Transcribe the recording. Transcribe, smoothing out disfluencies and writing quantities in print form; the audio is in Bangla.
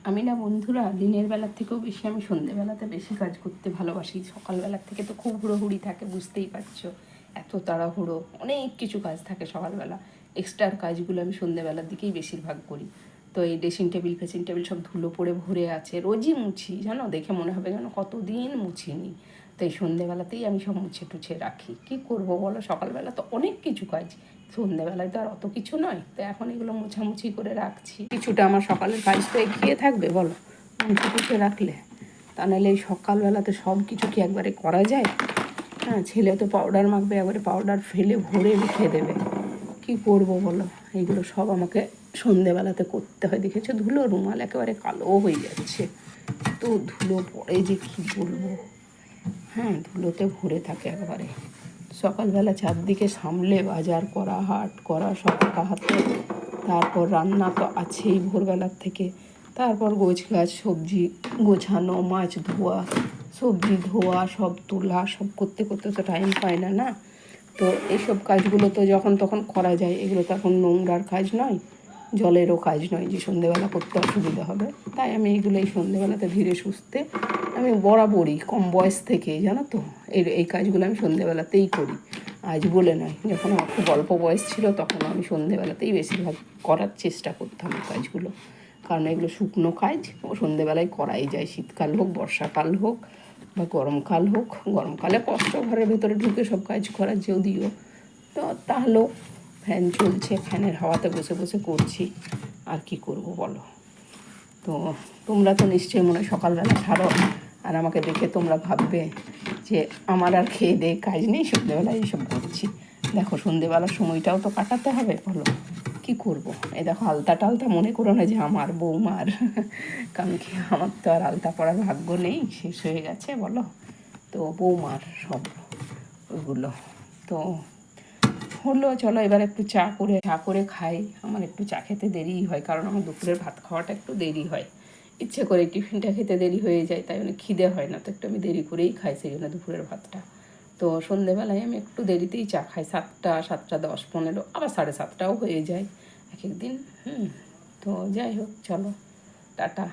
আমি না বন্ধুরা, দিনের বেলার থেকেও বেশি আমি সন্ধেবেলাতে বেশি কাজ করতে ভালোবাসি। সকালবেলার থেকে তো খুব হুড়োহুড়ি থাকে, বুঝতেই পারছো, এত তাড়াহুড়ো, অনেক কিছু কাজ থাকে সকালবেলা। এক্সট্রার কাজগুলো আমি সন্ধেবেলার দিকেই বেশিরভাগ করি। তো এই ড্রেসিং টেবিল ফেসিং টেবিল সব ধুলো পড়ে ভরে আছে, রোজই মুছি, জানো, দেখে মনে হবে যেন কতদিন মুছিনি। তো এই সন্ধেবেলাতেই আমি সব মুছে টুছে রাখি। কি করব বলো, সকালবেলা তো অনেক কিছু কাজ, সন্ধেবেলায় তো আর অত কিছু নয়। তো এখন এগুলো মোছামুছি করে রাখছি। কিছুটা আমার সকালের কাজ তো এগিয়ে থাকবে বলো, মুছে টুছে রাখলে। তা নাহলে এই সকালবেলাতে সব কিছু কি একবারে করা যায়? হ্যাঁ, ছেলে তো পাউডার মাখবে, একবারে পাউডার ফেলে ভরে রেখে দেবে। কি করব বলো, এইগুলো সব আমাকে সন্ধেবেলাতে করতে হয়। দেখেছো, ধুলো রুমাল একেবারে কালো হয়ে যাচ্ছে। তো ধুলো পড়ে যে কি বলবো। হ্যাঁ, ধুলোতে ভরে থাকে একবারে। সকালবেলা চারদিকে সামলে বাজার করা, হাট করা, সব হাতে, তারপর রান্না তো আছেই ভোরবেলার থেকে, তারপর গোছ গাছ, সবজি গোছানো, মাছ ধোয়া, সবজি ধোয়া, সব তোলা, সব করতে করতে তো টাইম পায় না। না, তো এইসব কাজগুলো তো যখন তখন করা যায়, এগুলো তো এখন নোংরার কাজ নয়, জলেরও কাজ নয় যে সন্ধেবেলা করতে অসুবিধা হবে। তাই আমি এইগুলো এই সন্ধেবেলাতে ধীরে সুস্থে, আমি বরাবরই কম বয়স থেকে, জানো তো, এই কাজগুলো আমি সন্ধেবেলাতেই করি। আজ বলে নয়, যখন আমার খুব অল্প বয়স ছিল তখন আমি সন্ধেবেলাতেই বেশিরভাগ করার চেষ্টা করতাম এই কাজগুলো। কারণ এগুলো শুকনো কাজ, ও সন্ধেবেলায় করাই যায়, শীতকাল হোক, বর্ষাকাল হোক বা গরমকাল হোক। গরমকালে কষ্ট ঘরের ভেতরে ঢুকে সব কাজ করা, যদিও তো তাহলেও ফ্যান চলছে, ফ্যানের হাওয়াতে বসে বসে করছি। আর কি করব বলো। তো তোমরা তো নিশ্চয়ই মনে হয় সকালবেলা ছাড়ো, আর আমাকে দেখে তোমরা ভাববে যে আমার আর খেয়ে দেয়ে কাজ নেই, সন্ধ্যেবেলা এইসব করছি। দেখো, সন্ধেবেলার সময়টাও তো কাটাতে হবে বলো, কি করব। এই দেখো, আলতা টালতা মনে করো না যে আমার বৌমার, কারণ কি আমার তো আর আলতা পরার ভাগ্য নেই, শেষ হয়ে গেছে বলো। তো বৌমার সব ওইগুলো। তো হলো, চলো এবার একটু চা করে খাই। আমার একটু চা খেতে দেরিই হয়, কারণ আমার দুপুরের ভাত খাওয়াটা একটু দেরি হয়। ইচ্ছে করে টিফিনটা খেতে দেরি হয়ে যায়, তাই অনেক খিদে হয় না, তো একটু আমি দেরি করেই খাই, সেই জন্য দুপুরের ভাতটা। তো সন্ধেবেলায় আমি একটু দেরিতেই চা খাই, 7টা 7টা 10 15, আবার 7:30টাও হয়ে যায় এক এক দিন। তো যাই হোক, চলো, টাটা।